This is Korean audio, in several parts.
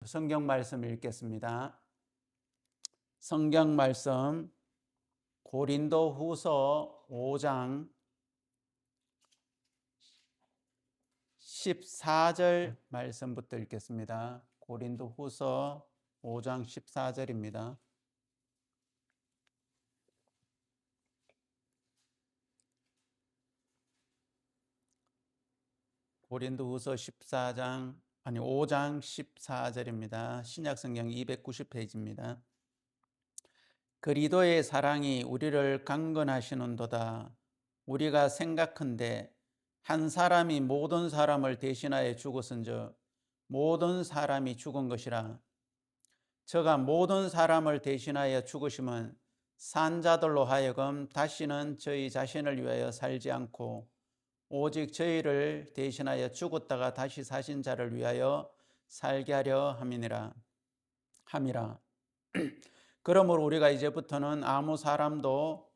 성경 말씀 읽겠습니다. 성경 말씀 고린도후서 5장 14절 말씀부터 읽겠습니다. 고린도후서 5장 14절입니다. 고린도후서 5장 14절입니다. 신약성경 290페이지입니다. 그리스도의 사랑이 우리를 강건하시는도다. 우리가 생각한데 한 사람이 모든 사람을 대신하여 죽었은즉 모든 사람이 죽은 것이라. 저가 모든 사람을 대신하여 죽으심은 산 자들로 하여금 다시는 저희 자신을 위하여 살지 않고 오직 저희를 대신하여 죽었다가 다시 사신 자를 위하여 살게 하려 함이라. 그러므로 우리가 이제부터는 아무 사람도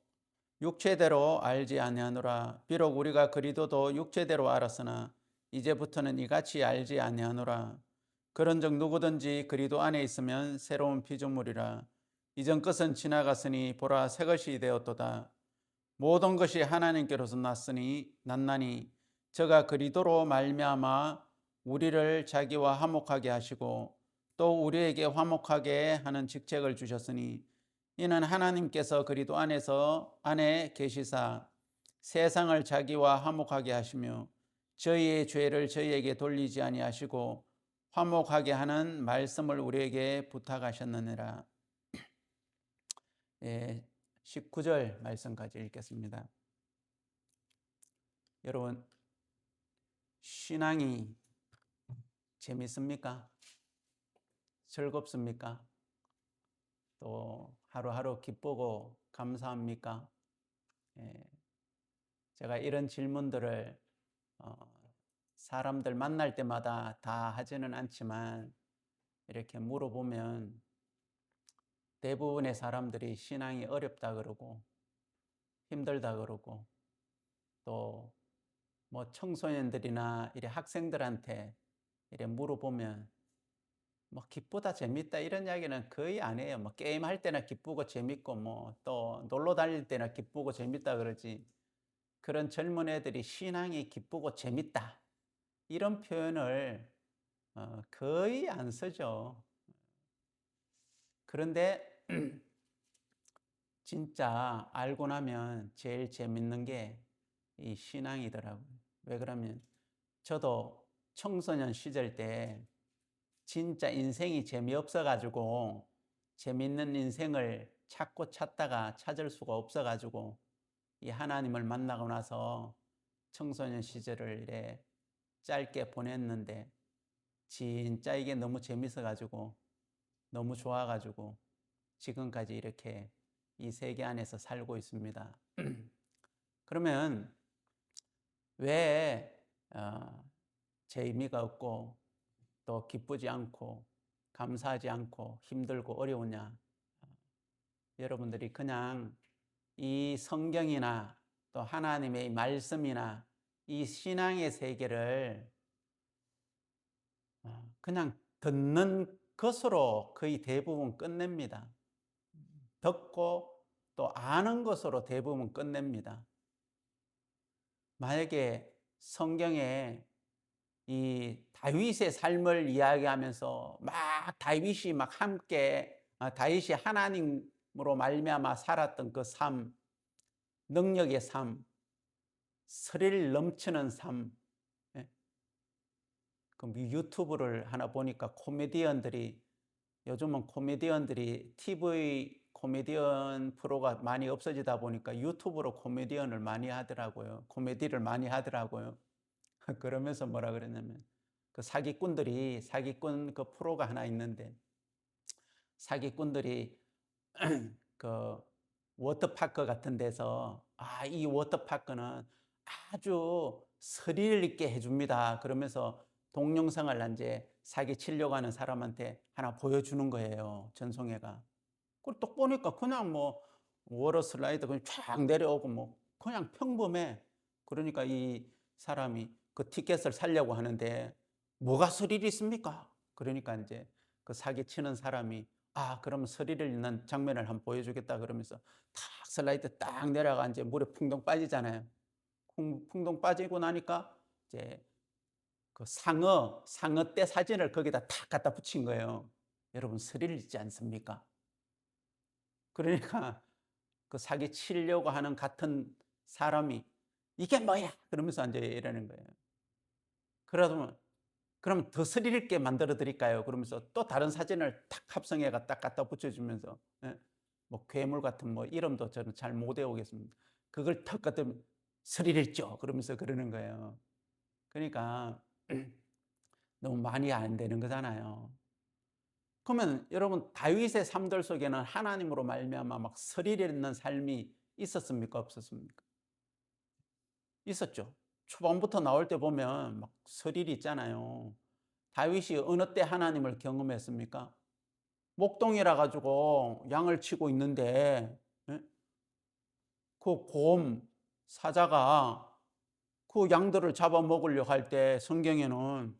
육체대로 알지 아니하노라. 비록 우리가 그리스도도 육체대로 알았으나 이제부터는 이같이 알지 아니하노라. 그런즉 누구든지 그리스도 안에 있으면 새로운 피조물이라. 이전 것은 지나갔으니 보라 새 것이 되었도다. 모든 것이 하나님께로서 났나니 저가 그리스도로 말미암아 우리를 자기와 화목하게 하시고 또 우리에게 화목하게 하는 직책을 주셨으니 이는 하나님께서 그리스도 안에 계시사 세상을 자기와 화목하게 하시며 저희의 죄를 저희에게 돌리지 아니하시고 화목하게 하는 말씀을 우리에게 부탁하셨느니라. 19절 말씀까지 읽겠습니다. 여러분, 신앙이 재밌습니까? 즐겁습니까? 또 하루하루 기쁘고 감사합니까? 제가 이런 질문들을 사람들 만날 때마다 다 하지는 않지만 이렇게 물어보면 대부분의 사람들이 신앙이 어렵다 그러고 힘들다 그러고 또 뭐 청소년들이나 이래 학생들한테 이래 물어보면 뭐 기쁘다 재밌다 이런 이야기는 거의 안 해요. 뭐 게임할 때나 기쁘고 재밌고 뭐 또 놀러 다닐 때나 기쁘고 재밌다 그러지, 그런 젊은 애들이 신앙이 기쁘고 재밌다 이런 표현을 거의 안 쓰죠. 그런데 진짜 알고 나면 제일 재밌는 게 이 신앙이더라고요. 왜 그러면 저도 청소년 시절 때 진짜 인생이 재미없어가지고 재밌는 인생을 찾다가 찾을 수가 없어가지고 이 하나님을 만나고 나서 청소년 시절을 이래 짧게 보냈는데 진짜 이게 너무 재밌어가지고 너무 좋아가지고 지금까지 이렇게 이 세계 안에서 살고 있습니다. 그러면 왜 재미가 없고 또 기쁘지 않고 감사하지 않고 힘들고 어려우냐? 여러분들이 그냥 이 성경이나 또 하나님의 말씀이나 이 신앙의 세계를 그냥 듣는 것으로 거의 대부분 끝냅니다. 듣고 또 아는 것으로 대부분 끝냅니다. 만약에 성경에 이 다윗의 삶을 이야기하면서 막 다윗이 막 함께 다윗이 하나님으로 말미암아 살았던 그 삶, 능력의 삶, 스릴 넘치는 삶. 그럼 유튜브를 하나 보니까 요즘은 코미디언들이 TV 코미디언 프로가 많이 없어지다 보니까 유튜브로 코미디언을 많이 하더라고요. 코미디를 많이 하더라고요. 그러면서 뭐라 그랬냐면 그 사기꾼 그 프로가 하나 있는데 사기꾼들이 그 워터파크 같은 데서 이 워터파크는 아주 스릴 있게 해줍니다. 그러면서 동영상을 이제 사기 치려고 하는 사람한테 하나 보여주는 거예요. 전송회가. 그걸 또 보니까 그냥 뭐 워터 슬라이드 그냥 쫙 내려오고 뭐 그냥 평범해. 그러니까 이 사람이 그 티켓을 사려고 하는데 뭐가 스릴이 있습니까? 그러니까 이제 그 사기치는 사람이 그러면 서리를 읽는 장면을 한번 보여주겠다 그러면서 탁 슬라이드 딱 내려가 이제 물에 풍덩 빠지잖아요. 풍덩 빠지고 나니까 이제 그 상어 때 사진을 거기다 탁 갖다 붙인 거예요. 여러분 서리를 읽지 않습니까? 그러니까 그 사기 치려고 하는 같은 사람이 이게 뭐야? 그러면서 이제 이러는 거예요. 그러면 그럼 더 스릴 있게 만들어 드릴까요? 그러면서 또 다른 사진을 탁 합성해가 딱 갖다 붙여주면서, 예? 뭐 괴물 같은 뭐 이름도 저는 잘 못 외우겠습니다. 그걸 턱 갖다 스릴 있죠? 그러면서 그러는 거예요. 그러니까 너무 많이 안 되는 거잖아요. 그러면 여러분 다윗의 삶들 속에는 하나님으로 말미암아 막 스릴 있는 삶이 있었습니까? 없었습니까? 있었죠. 초반부터 나올 때 보면 막 스릴이 있잖아요. 다윗이 어느 때 하나님을 경험했습니까? 목동이라 가지고 양을 치고 있는데, 예? 그 곰 사자가 그 양들을 잡아먹으려고 할 때 성경에는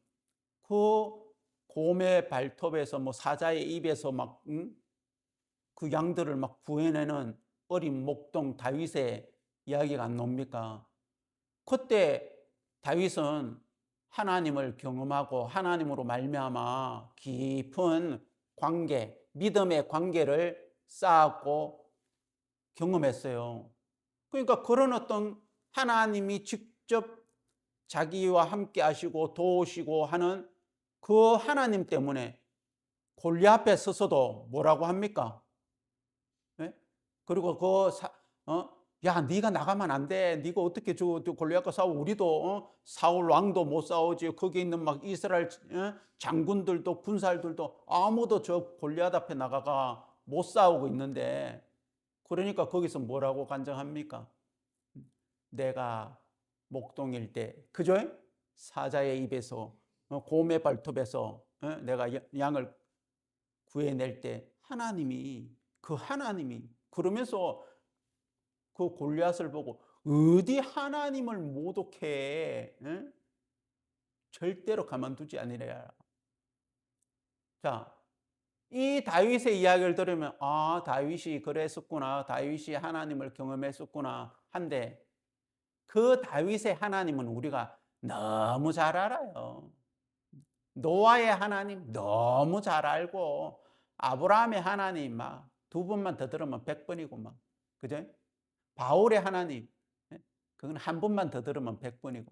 그 곰의 발톱에서 뭐 사자의 입에서 막, 그 양들을 막 구해내는 어린 목동 다윗의 이야기가 안 나옵니까? 그때 다윗은 하나님을 경험하고 하나님으로 말미암아 깊은 관계, 믿음의 관계를 쌓았고 경험했어요. 그러니까 그런 어떤 하나님이 직접 자기와 함께 하시고 도우시고 하는 그 하나님 때문에 골리앗 앞에 서서도 뭐라고 합니까? 예? 그리고 야, 네가 나가면 안 돼. 네가 어떻게 골리앗과 싸워? 우리도 사울 왕도 못 싸우지. 거기 있는 막 이스라엘 장군들도 군사들도 아무도 저 골리앗 앞에 나가가 못 싸우고 있는데, 그러니까 거기서 뭐라고 간증합니까? 내가 목동일 때, 그죠? 사자의 입에서 곰의 발톱에서 내가 양을 구해낼 때 하나님이 그러면서 그 골리앗을 보고 어디 하나님을 모독해? 응? 절대로 가만두지 아니랴. 자, 이 다윗의 이야기를 들으면 다윗이 그랬었구나. 다윗이 하나님을 경험했었구나. 한데 그 다윗의 하나님은 우리가 너무 잘 알아요. 노아의 하나님 너무 잘 알고 아브라함의 하나님 막 두 번만 더 들으면 100번이고 막 그죠? 바울의 하나님 그건 한 번만 더 들으면 100번이고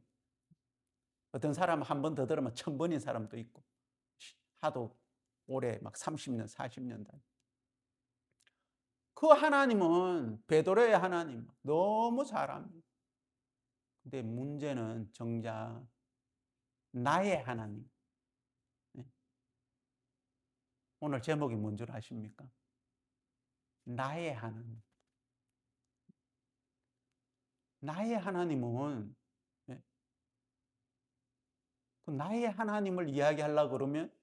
어떤 사람은 한 번 더 들으면 1000번인 사람도 있고 하도 오래 막 30년 40년 단. 그 하나님은 베드로의 하나님 너무 잘 압니다. 근데 문제는 정작 나의 하나님. 오늘 제목이 뭔 줄 아십니까? 나의 하나님. 나의 하나님은 그 나의 하나님을 이야기하려고 그러면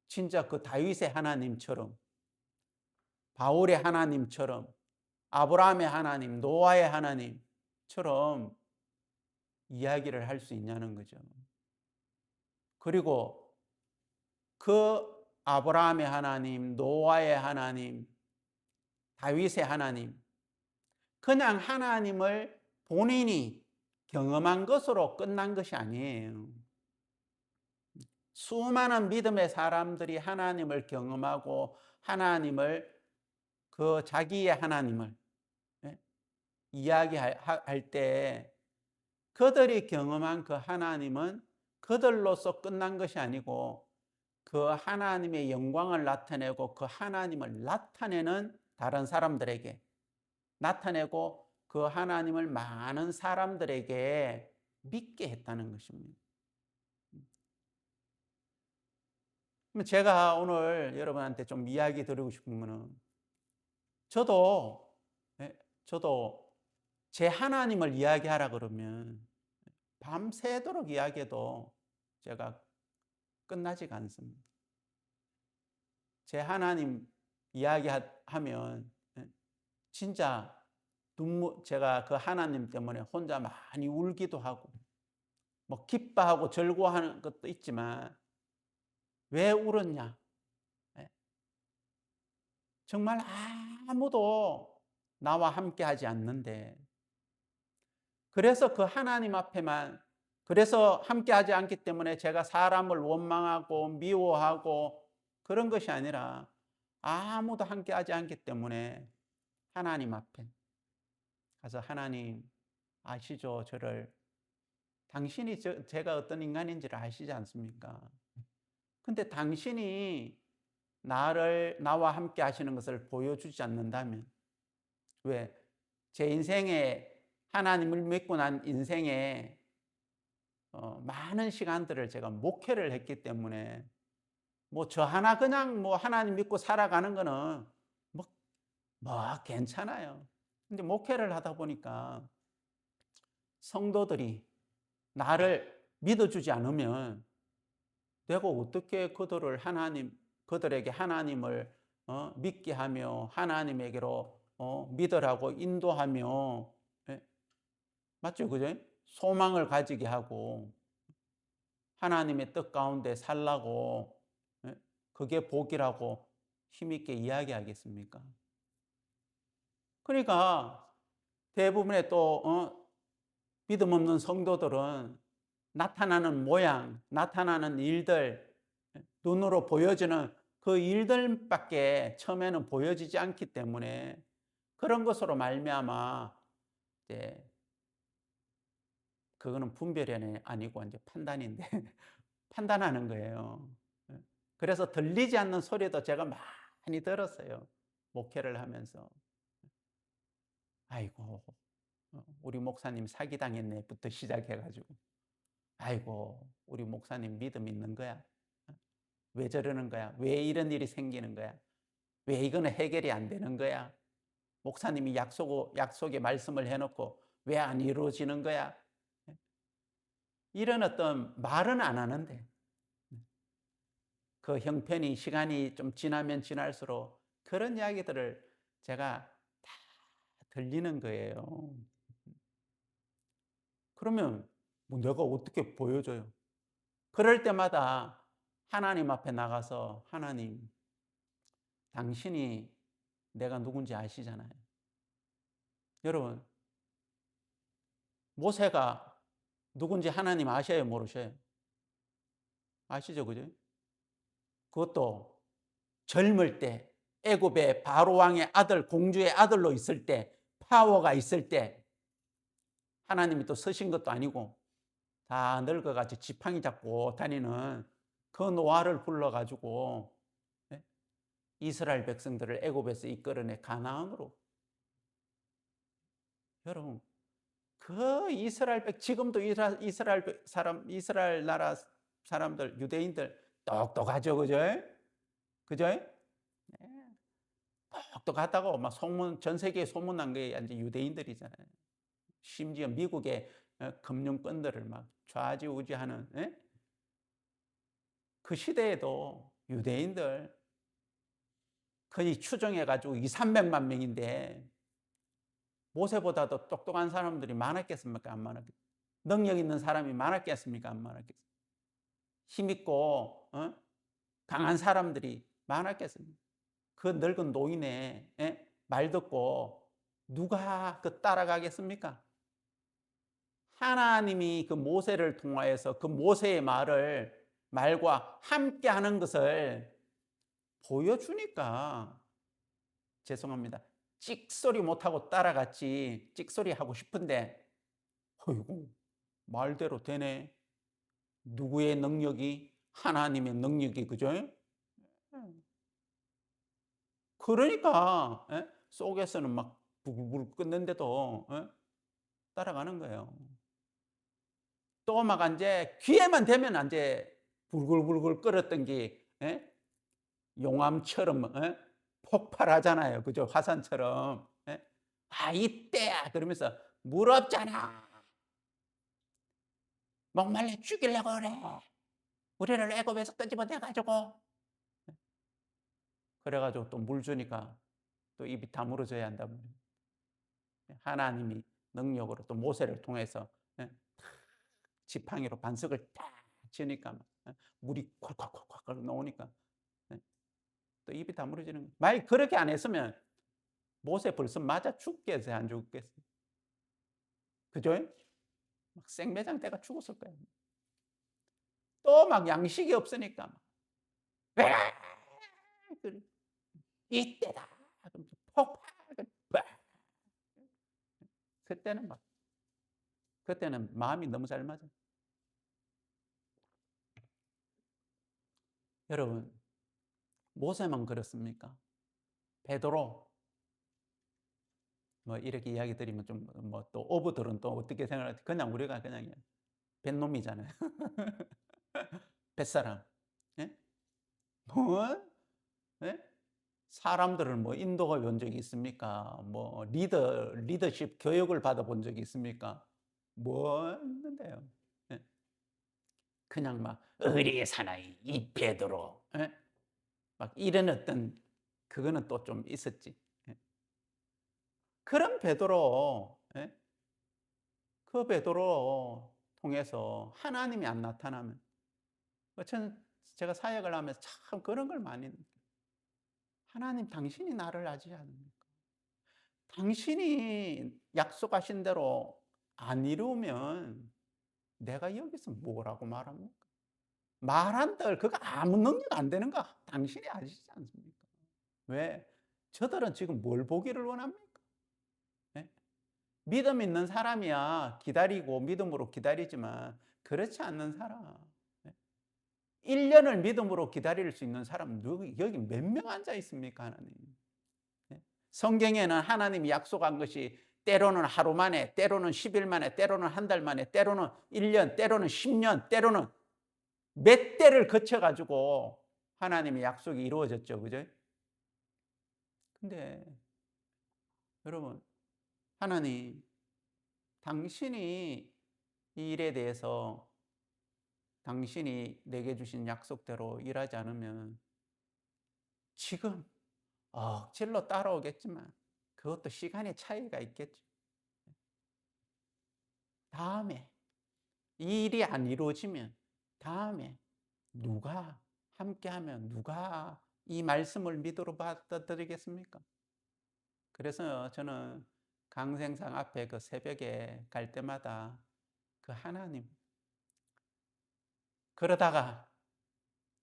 진짜 그 다윗의 하나님처럼 바울의 하나님처럼 아브라함의 하나님, 노아의 하나님처럼 이야기를 할 수 있냐는 거죠. 그리고 그 아브라함의 하나님, 노아의 하나님, 다윗의 하나님, 그냥 하나님을 본인이 경험한 것으로 끝난 것이 아니에요. 수많은 믿음의 사람들이 하나님을 경험하고 하나님을 그 자기의 하나님을 이야기할 때 그들이 경험한 그 하나님은 그들로서 끝난 것이 아니고 그 하나님의 영광을 나타내고 그 하나님을 나타내는 다른 사람들에게 나타내고 그 하나님을 많은 사람들에게 믿게 했다는 것입니다. 제가 오늘 여러분한테 좀 이야기 드리고 싶은 거는 저도 저도 제 하나님을 이야기하라 그러면 밤새도록 이야기해도 제가 끝나지가 않습니다. 제 하나님 이야기하면 진짜 제가 그 하나님 때문에 혼자 많이 울기도 하고 뭐 기뻐하고 즐거워하는 것도 있지만 왜 울었냐? 정말 아무도 나와 함께 하지 않는데, 그래서 그 하나님 앞에만, 그래서 함께 하지 않기 때문에 제가 사람을 원망하고 미워하고 그런 것이 아니라, 아무도 함께 하지 않기 때문에 하나님 앞에 가서, 하나님 아시죠? 저를, 당신이 제가 어떤 인간인지를 아시지 않습니까? 근데 당신이 나와 함께 하시는 것을 보여주지 않는다면, 왜? 제 인생에, 하나님을 믿고 난 인생에 많은 시간들을 제가 목회를 했기 때문에, 뭐 저 하나 그냥 뭐 하나님 믿고 살아가는 거는 뭐, 괜찮아요. 근데 목회를 하다 보니까 성도들이 나를 믿어주지 않으면 내가 어떻게 그들에게 하나님을 믿게 하며 하나님에게로 믿으라고 인도하며, 예? 맞죠? 그죠? 소망을 가지게 하고 하나님의 뜻 가운데 살라고, 예? 그게 복이라고 힘있게 이야기하겠습니까? 그러니까 대부분의 또 믿음 없는 성도들은 나타나는 모양, 나타나는 일들, 눈으로 보여지는 그 일들밖에 처음에는 보여지지 않기 때문에, 그런 것으로 말미암아 이제, 그거는 분별이 아니고 이제 판단인데 판단하는 거예요. 그래서 들리지 않는 소리도 제가 많이 들었어요. 목회를 하면서. 아이고, 우리 목사님 사기당했네부터 시작해가지고, 아이고, 우리 목사님 믿음 있는 거야? 왜 저러는 거야? 왜 이런 일이 생기는 거야? 왜 이거는 해결이 안 되는 거야? 목사님이 약속의 말씀을 해놓고 왜 안 이루어지는 거야? 이런 어떤 말은 안 하는데, 그 형편이, 시간이 좀 지나면 지날수록 그런 이야기들을 제가 다 들리는 거예요. 그러면 뭐 내가 어떻게 보여줘요? 그럴 때마다 하나님 앞에 나가서, 하나님, 당신이 내가 누군지 아시잖아요. 여러분, 모세가 누군지 하나님 아셔요, 모르셔요? 아시죠, 그죠? 그것도 젊을 때, 애굽의 바로 왕의 아들, 공주의 아들로 있을 때, 파워가 있을 때, 하나님이 또 서신 것도 아니고 다 늙어가지고 지팡이 잡고 다니는 그 노아를 불러가지고, 네? 이스라엘 백성들을 애굽에서 이끌어내 가나안으로. 여러분, 그 지금도 이스라엘 나라 사람들, 유대인들 똑똑하죠, 그죠? 그죠? 네. 똑똑하다고 막 전 세계에 소문난 게 이제 유대인들이잖아요. 심지어 미국의 금융권들을 막 좌지우지하는, 예? 그 시대에도 유대인들 거의 추정해가지고 2, 300만 명인데, 모세보다도 똑똑한 사람들이 많았겠습니까? 안 많았겠습니까? 능력 있는 사람이 많았겠습니까? 안 많았겠습니까? 힘있고 강한 사람들이 많았겠습니까? 그 늙은 노인의 말 듣고 누가 그 따라가겠습니까? 하나님이 그 모세를 통하여서 그 모세의 말과 함께 하는 것을 보여주니까, 죄송합니다, 찍소리 못하고 따라갔지. 찍소리 하고 싶은데, 어이구, 말대로 되네. 누구의 능력이? 하나님의 능력이, 그죠? 그러니까 속에서는 막 부글부글 끓는데도 따라가는 거예요. 또 막 이제 귀에만 대면 이제 불글불글 끓었던 게 용암처럼 폭발하잖아요. 그죠? 화산처럼. 아, 이때야! 그러면서 무럽잖아. 목말라 죽이려고 그래. 우리를 애굽에서 끄집어내가지고. 그래가지고 또 물 주니까 또 입이 다물어져야 한다고. 하나님이 능력으로 또 모세를 통해서 지팡이로 반석을 딱 치니까 물이 콸콸콸콸 나오니까, 또 또 입이 다물어지는 거예요. 만약 그렇게 안 했으면 못에 벌써 맞아 죽겠어요, 안 죽겠어요? 그죠? 막 생매장돼가 죽었을 거예요. 또 막 양식이 없으니까 막 으악! 이때다. 그러면서 폭발. 그때는 막 그때는 마음이 너무 잘 맞아요. 여러분, 모세만 그렇습니까? 베드로 뭐 이렇게 이야기 드리면 좀 뭐 또 어부들은 또 어떻게 생각할지, 그냥 우리가 그냥 뱃놈이잖아요. 뱃사람. 예? 뭐? 예? 사람들을 뭐 인도가 본 적이 있습니까? 뭐 리더십 교육을 받아본 적이 있습니까? 뭐 있는데요. 예? 그냥 막 의리의 사나이 이 베드로, 예? 막 이런 어떤 그거는 또 좀 있었지. 예? 그런 베드로, 예? 그 베드로 통해서 하나님이 안 나타나면, 제가 사역을 하면서 참 그런 걸 많이 느껴요. 하나님, 당신이 나를 아지 않습니까? 당신이 약속하신 대로 안 이루면 내가 여기서 뭐라고 말합니까? 말한들 그거 아무 능력 안 되는 거 당신이 아시지 않습니까? 왜? 저들은 지금 뭘 보기를 원합니까? 예? 믿음 있는 사람이야 기다리고 믿음으로 기다리지만, 그렇지 않는 사람, 1년을 믿음으로 기다릴 수 있는 사람 여기 몇 명 앉아 있습니까, 하나님? 예? 성경에는 하나님이 약속한 것이 때로는 하루 만에, 때로는 10일 만에, 때로는 한 달 만에, 때로는 1년, 때로는 10년, 때로는 몇 대를 거쳐가지고 하나님의 약속이 이루어졌죠. 그죠? 근데 여러분, 하나님, 당신이 이 일에 대해서 당신이 내게 주신 약속대로 일하지 않으면 지금 억지로 따라오겠지만 그것도 시간의 차이가 있겠죠. 다음에 이 일이 안 이루어지면 다음에 누가 함께하면 누가 이 말씀을 믿음으로 받아들이겠습니까? 그래서 저는 강생상 앞에 그 새벽에 갈 때마다 그 하나님, 그러다가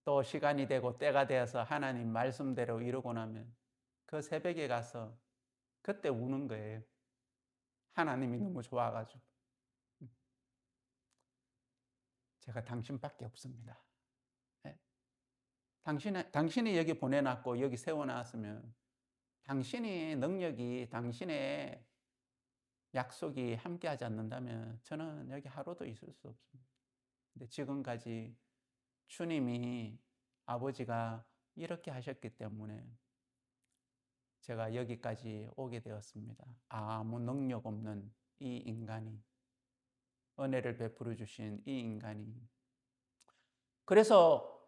또 시간이 되고 때가 되어서 하나님 말씀대로 이루고 나면 그 새벽에 가서 그때 우는 거예요. 하나님이 너무 좋아가지고. 제가 당신밖에 없습니다. 네. 당신이 여기 보내놨고 여기 세워놨으면 당신의 능력이, 당신의 약속이 함께하지 않는다면 저는 여기 하루도 있을 수 없습니다. 근데 지금까지 주님이, 아버지가 이렇게 하셨기 때문에 제가 여기까지 오게 되었습니다. 아무 능력 없는 이 인간이, 은혜를 베풀어 주신 이 인간이. 그래서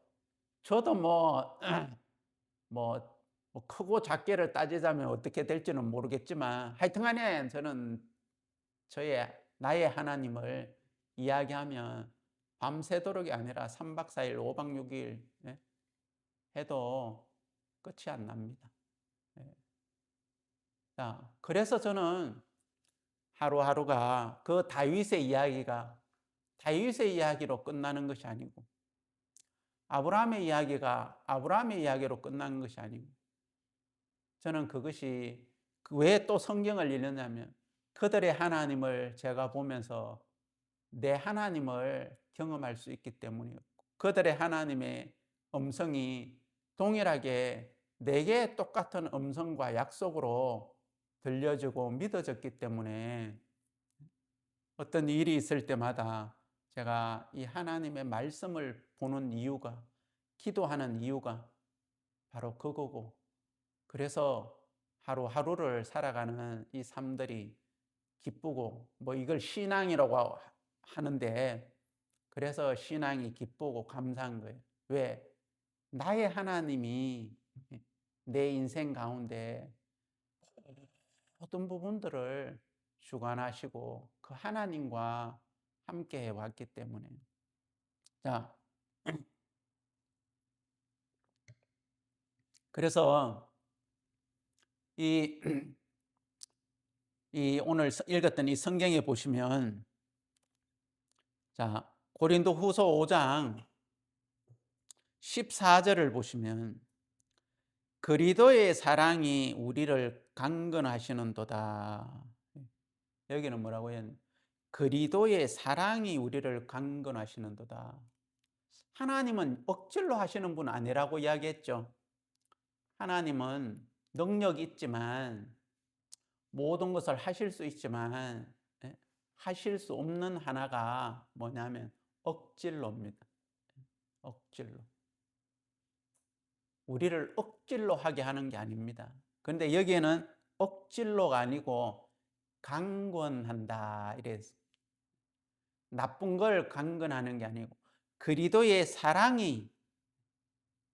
저도 뭐 크고 작게를 따지자면 어떻게 될지는 모르겠지만, 하여튼간에 저는 나의 하나님을 이야기하면 밤새도록이 아니라 3박 4일, 5박 6일 해도 끝이 안 납니다. 그래서 저는 하루하루가 그 다윗의 이야기로 끝나는 것이 아니고, 아브라함의 이야기가 아브라함의 이야기로 끝나는 것이 아니고, 저는 그것이 왜 또 성경을 읽느냐면 그들의 하나님을 제가 보면서 내 하나님을 경험할 수 있기 때문이었고, 그들의 하나님의 음성이 동일하게 내게 똑같은 음성과 약속으로 들려지고 믿어졌기 때문에 어떤 일이 있을 때마다 제가 이 하나님의 말씀을 보는 이유가, 기도하는 이유가 바로 그거고, 그래서 하루하루를 살아가는 이 삶들이 기쁘고, 이걸 신앙이라고 하는데, 그래서 신앙이 기쁘고 감사한 거예요. 왜? 나의 하나님이 내 인생 가운데 모든 부분들을 주관하시고 그 하나님과 함께 해왔기 때문에. 자, 그래서 이, 이 오늘 읽었던 이 성경에 보시면, 자, 고린도 후서 5장 14절을 보시면, 그리스도의 사랑이 우리를 강건하시는도다. 여기는 뭐라고 해요? 그리스도의 사랑이 우리를 강건하시는도다. 하나님은 억지로 하시는 분 아니라고 이야기했죠. 하나님은 능력이 있지만, 모든 것을 하실 수 있지만, 하실 수 없는 하나가 뭐냐면 억지로입니다. 억지로. 우리를 억지로 하게 하는 게 아닙니다. 그런데 여기에는 억지로가 아니고 강권한다 이래서, 나쁜 걸 강권하는 게 아니고 그리스도의 사랑이,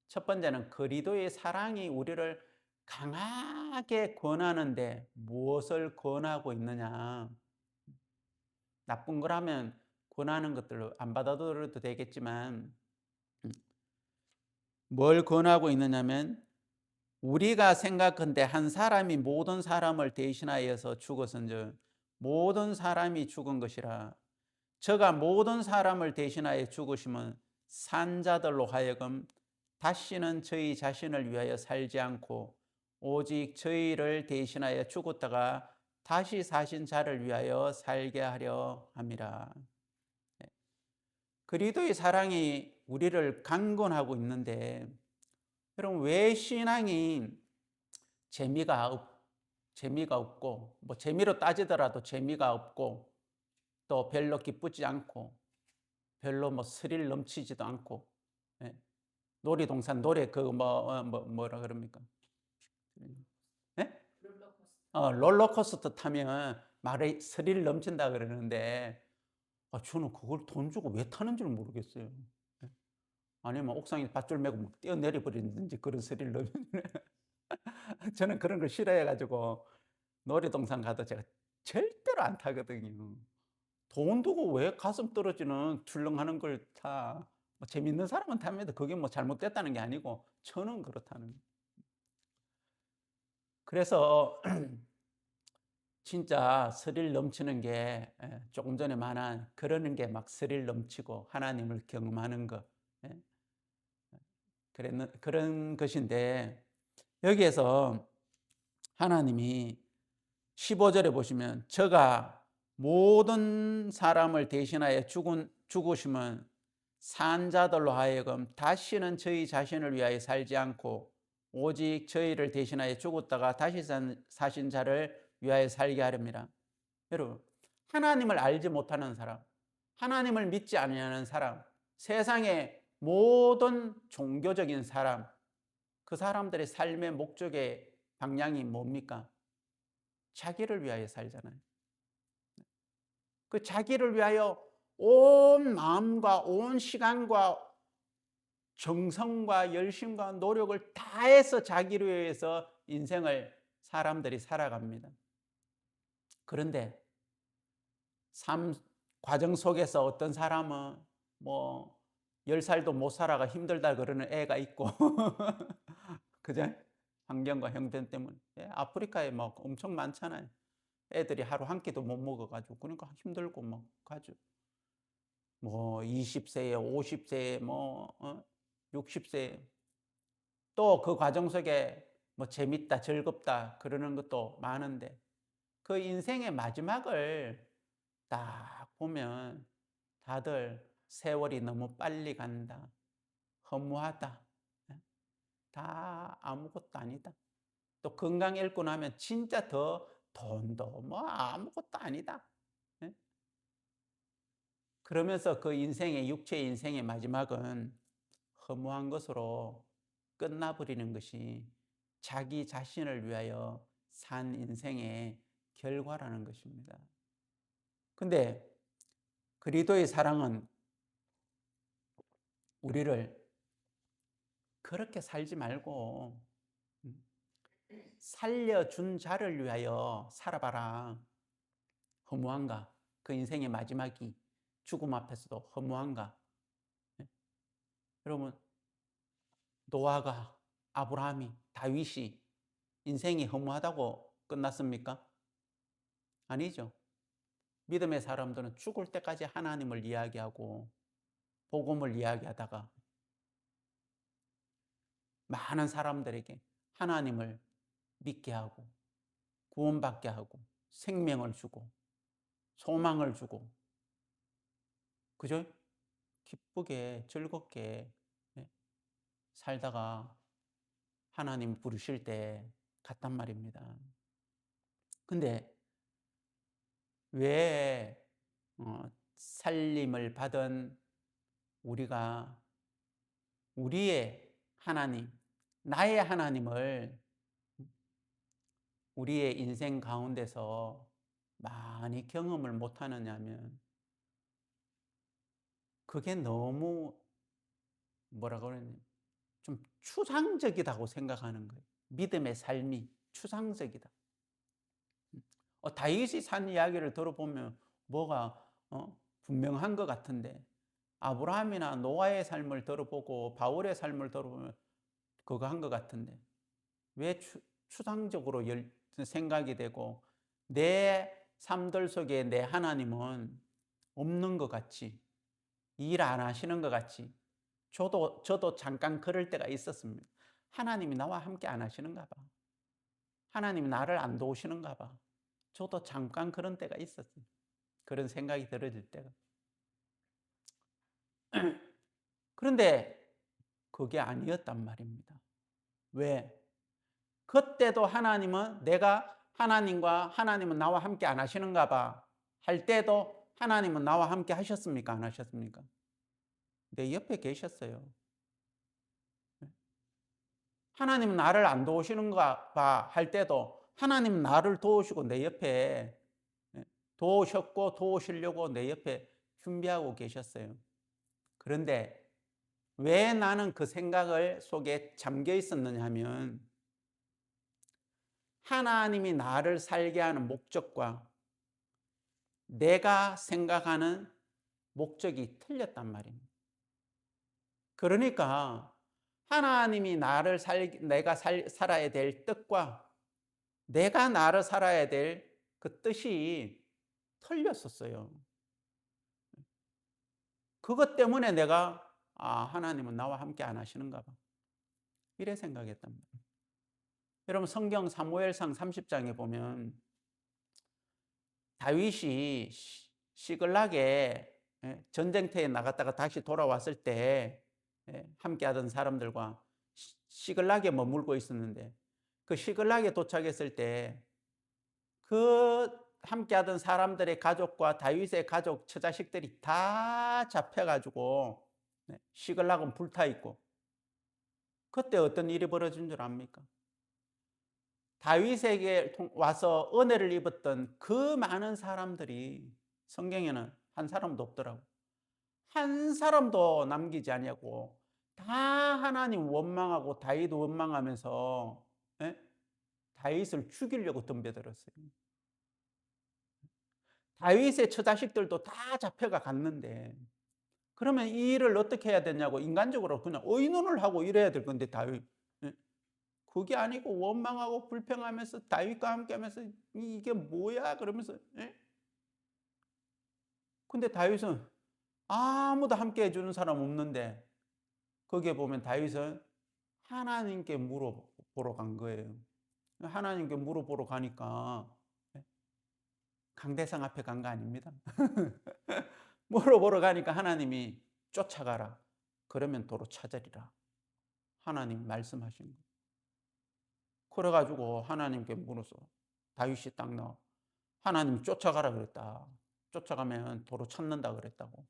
첫 번째는 그리스도의 사랑이 우리를 강하게 권하는데, 무엇을 권하고 있느냐? 나쁜 거라면 권하는 것들로 안 받아들여도 되겠지만, 뭘 권하고 있느냐면, 우리가 생각한데 한 사람이 모든 사람을 대신하여서 죽었은즉 모든 사람이 죽은 것이라. 저가 모든 사람을 대신하여 죽으시면 산자들로 하여금 다시는 저희 자신을 위하여 살지 않고 오직 저희를 대신하여 죽었다가 다시 사신 자를 위하여 살게 하려 함이라. 그리스도의 사랑이 우리를 강권하고 있는데, 여러분, 왜 신앙이 재미가 없고, 뭐 재미로 따지더라도 재미가 없고, 또 별로 기쁘지 않고, 별로 뭐 스릴 넘치지도 않고, 놀이동산 노래 뭐라 그럽니까? 네? 롤러코스터 타면 말에 스릴 넘친다 그러는데, 저는 그걸 돈 주고 왜 타는 줄 모르겠어요. 아니면 옥상에 밧줄 메고 막 뛰어내려 버리는지 그런 스릴 넘. 저는 그런 걸 싫어해가지고 놀이동산 가도 제가 절대로 안 타거든요. 돈 두고 왜 가슴 떨어지는 출렁하는 걸 타? 뭐 재밌는 사람은 탑니다. 그게 뭐 잘못됐다는 게 아니고 저는 그렇다는 거예요. 그래서 진짜 스릴 넘치는 게, 조금 전에 말한 그러는 게 막 스릴 넘치고 하나님을 경험하는 것, 그런 것인데, 여기에서 하나님이 15절에 보시면, 저가 모든 사람을 대신하여 죽으시면 산자들로 하여금 다시는 저희 자신을 위하여 살지 않고 오직 저희를 대신하여 죽었다가 다시 사신 자를 위하여 살게 하렵니다. 여러분, 하나님을 알지 못하는 사람, 하나님을 믿지 않는 사람, 세상의 모든 종교적인 사람, 그 사람들의 삶의 목적의 방향이 뭡니까? 자기를 위하여 살잖아요. 그 자기를 위하여 온 마음과 온 시간과 정성과 열심과 노력을 다해서 자기를 위해서 인생을 사람들이 살아갑니다. 그런데 삶 과정 속에서 어떤 사람은 뭐 10살도 못 살아가 힘들다 그러는 애가 있고 그죠? 환경과 형편 때문에. 아프리카에 막 엄청 많잖아요. 애들이 하루 한 끼도 못 먹어가지고, 그러니까 힘들고 막 가죠. 뭐 20세에 50세에 뭐 60세에 또 그 과정 속에 뭐 재밌다 즐겁다 그러는 것도 많은데, 그 인생의 마지막을 딱 보면 다들 세월이 너무 빨리 간다, 허무하다, 다 아무것도 아니다. 또 건강 잃고 나면 진짜 더 돈도 뭐 아무것도 아니다. 그러면서 그 인생의, 육체의 인생의 마지막은 허무한 것으로 끝나버리는 것이 자기 자신을 위하여 산 인생의 결과라는 것입니다. 근데 그리스도의 사랑은 우리를 그렇게 살지 말고 살려준 자를 위하여 살아봐라. 허무한가? 그 인생의 마지막이 죽음 앞에서도 허무한가? 여러분, 노아가, 아브라함이 다윗이 인생이 허무하다고 끝났습니까? 아니죠. 믿음의 사람들은 죽을 때까지 하나님을 이야기하고 복음을 이야기하다가 많은 사람들에게 하나님을 믿게 하고 구원받게 하고 생명을 주고 소망을 주고, 그죠? 기쁘게 즐겁게 살다가 하나님 부르실 때 갔단 말입니다. 근데 왜 살림을 받은 우리가 우리의 하나님, 나의 하나님을 우리의 인생 가운데서 많이 경험을 못하느냐면, 그게 너무 뭐라고 그러냐, 좀 추상적이다고 생각하는 거예요. 믿음의 삶이 추상적이다. 다윗이 산 이야기를 들어보면 뭐가 분명한 것 같은데, 아브라함이나 노아의 삶을 들어보고 바울의 삶을 들어보면 그거 한 것 같은데, 왜 추상적으로 생각이 되고 내 삶들 속에 내 하나님은 없는 것 같이, 일 안 하시는 것 같이, 저도 잠깐 그럴 때가 있었습니다. 하나님이 나와 함께 안 하시는가 봐. 하나님이 나를 안 도우시는가 봐. 저도 잠깐 그런 때가 있었어요. 그런 생각이 들어질 때가. 그런데 그게 아니었단 말입니다. 왜? 그때도 하나님은 내가 하나님은 나와 함께 안 하시는가 봐 할 때도 하나님은 나와 함께 하셨습니까? 안 하셨습니까? 내 옆에 계셨어요. 하나님은 나를 안 도우시는가 봐 할 때도 하나님은 나를 도우시고 내 옆에 도우셨고 도우시려고 내 옆에 준비하고 계셨어요. 그런데 왜 나는 그 생각을 속에 잠겨 있었느냐 하면, 하나님이 나를 살게 하는 목적과 내가 생각하는 목적이 틀렸단 말입니다. 그러니까 하나님이 내가 살아야 될 뜻과 내가 나를 살아야 될 그 뜻이 틀렸었어요. 그것 때문에 내가 하나님은 나와 함께 안 하시는가 봐, 이래 생각했단 말이에요. 여러분, 성경 사무엘상 30장에 보면 다윗이 시글락에 전쟁터에 나갔다가 다시 돌아왔을 때 함께하던 사람들과 시글락에 머물고 있었는데, 그 시글락에 도착했을 때 그 함께하던 사람들의 가족과 다윗의 가족 처자식들이 다 잡혀가지고 시글락은 불타있고, 그때 어떤 일이 벌어진 줄 압니까? 다윗에게 와서 은혜를 입었던 그 많은 사람들이 성경에는 한 사람도 없더라고. 한 사람도 남기지 아니하고 다 하나님 원망하고 다윗 원망하면서 다윗을 죽이려고 덤벼들었어요. 다윗의 처자식들도 다 잡혀가 갔는데, 그러면 이 일을 어떻게 해야 되냐고 인간적으로 그냥 의논을 하고 이래야 될 건데, 다윗 그게 아니고 원망하고 불평하면서 다윗과 함께하면서 이게 뭐야 그러면서. 근데 다윗은 아무도 함께 해주는 사람 없는데, 거기에 보면 다윗은 하나님께 물어보러 간 거예요. 하나님께 물어보러 가니까 강대상 앞에 간 거 아닙니다. 물어보러 가니까 하나님이 쫓아가라, 그러면 도로 찾으리라, 하나님 말씀하신 거예요. 그래가지고 하나님께 물어서 다윗이 딱 나와. 하나님이 쫓아가라 그랬다. 쫓아가면 도로 찾는다 그랬다고.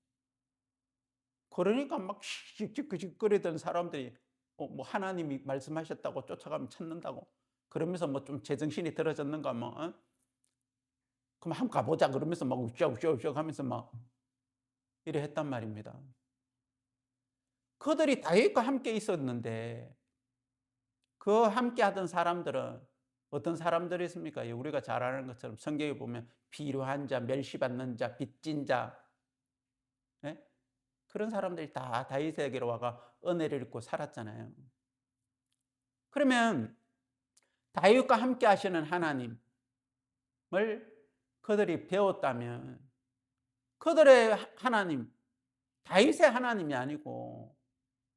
그러니까 막 씩씩거리던 사람들이 뭐 하나님이 말씀하셨다고 쫓아가면 찾는다고 그러면서 뭐 좀 제정신이 들어졌는가 뭐 그럼 한번 가보자 그러면서 막 우쩍우쩍 하면서 막 이래 했단 말입니다. 그들이 다윗과 함께 있었는데 그 함께 하던 사람들은 어떤 사람들이었습니까? 우리가 잘 아는 것처럼 성경에 보면 필요한 자, 멸시받는 자, 빚진 자, 그런 사람들이 다 다윗에게로 와가 은혜를 입고 살았잖아요. 그러면 다윗과 함께 하시는 하나님을 그들이 배웠다면, 그들의 하나님, 다윗의 하나님이 아니고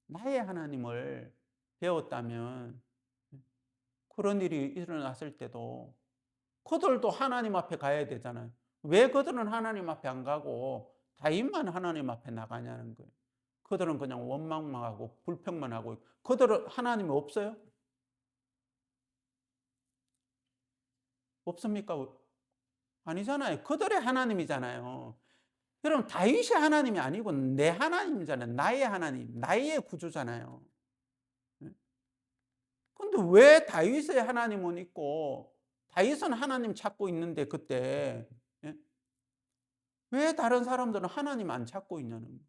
나의 하나님을 배웠다면, 그런 일이 일어났을 때도 그들도 하나님 앞에 가야 되잖아요. 왜 그들은 하나님 앞에 안 가고 다윗만 하나님 앞에 나가냐는 거예요. 그들은 그냥 원망만 하고 불평만 하고, 그들은 하나님이 없어요? 없습니까? 아니잖아요. 그들의 하나님이잖아요. 그럼 다윗의 하나님이 아니고 내 하나님이잖아요. 나의 하나님, 나의 구주잖아요. 근데 왜 다윗의 하나님은 있고 다윗은 하나님 찾고 있는데, 그때 왜 다른 사람들은 하나님 안 찾고 있냐는 거예요.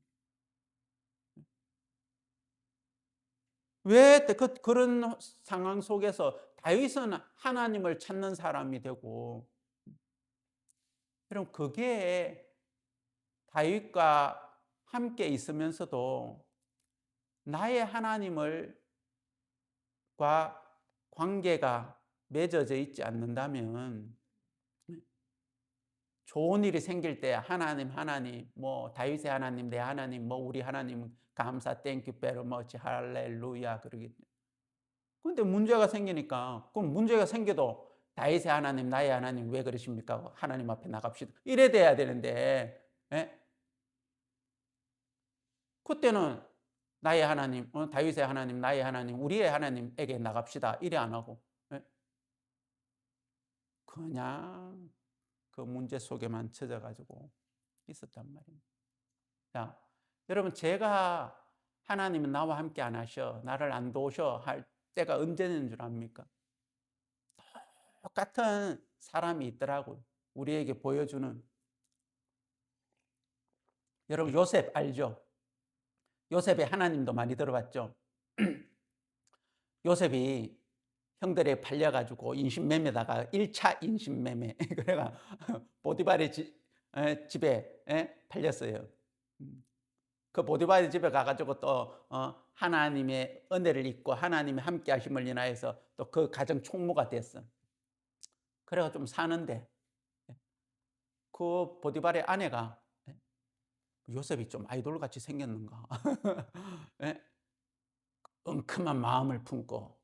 왜 그런 상황 속에서 다윗은 하나님을 찾는 사람이 되고, 그럼 그게 다윗과 함께 있으면서도 나의 하나님과 관계가 맺어져 있지 않는다면, 좋은 일이 생길 때 하나님, 뭐 다윗의 하나님, 내 하나님, 뭐 우리 하나님 감사, 땡큐, 베리 머치, 할렐루야 그러겠죠. 근데 문제가 생기니까, 그럼 문제가 생겨도 다윗의 하나님, 나의 하나님 왜 그러십니까? 하나님 앞에 나갑시다. 이래 돼야 되는데, 예? 그때는 나의 하나님, 다윗의 하나님, 나의 하나님, 우리의 하나님에게 나갑시다. 이래 안 하고, 예? 그냥 그 문제 속에만 젖어가지고 있었단 말입니다. 자, 여러분, 제가 하나님은 나와 함께 안 하셔, 나를 안 도우셔 할 때가 언제인 줄 압니까? 똑같은 사람이 있더라고요. 우리에게 보여주는. 여러분, 요셉 알죠? 요셉의 하나님도 많이 들어봤죠? 요셉이 형들에 팔려가지고 인신매매다가 1차 인신매매 그래가 보디발의 집에 팔렸어요. 그 보디발의 집에 가가지고 또 하나님의 은혜를 입고 하나님의 함께 하심을 인하여서 또 그 가정 총무가 됐어. 그래가 좀 사는데, 그 보디발의 아내가 요셉이 좀 아이돌같이 생겼는가 엉큼한 마음을 품고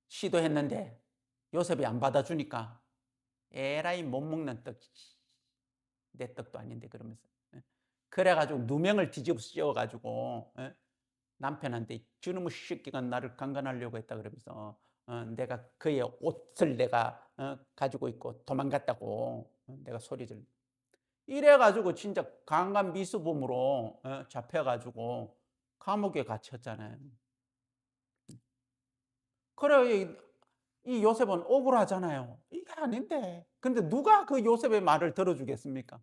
시도했는데 요셉이 안 받아주니까, 에라이 못 먹는 떡, 내 떡도 아닌데 그러면서, 그래가지고 누명을 뒤집어 씌워가지고 남편한테 저놈의 새끼가 나를 강간하려고 했다 그러면서 내가 그의 옷을 내가 가지고 있고 도망갔다고 내가 소리 질. 이래가지고 진짜 강간 미수범으로 잡혀가지고 감옥에 갇혔잖아요. 그래, 이 요셉은 억울하잖아요. 이게 아닌데. 근데 누가 그 요셉의 말을 들어주겠습니까?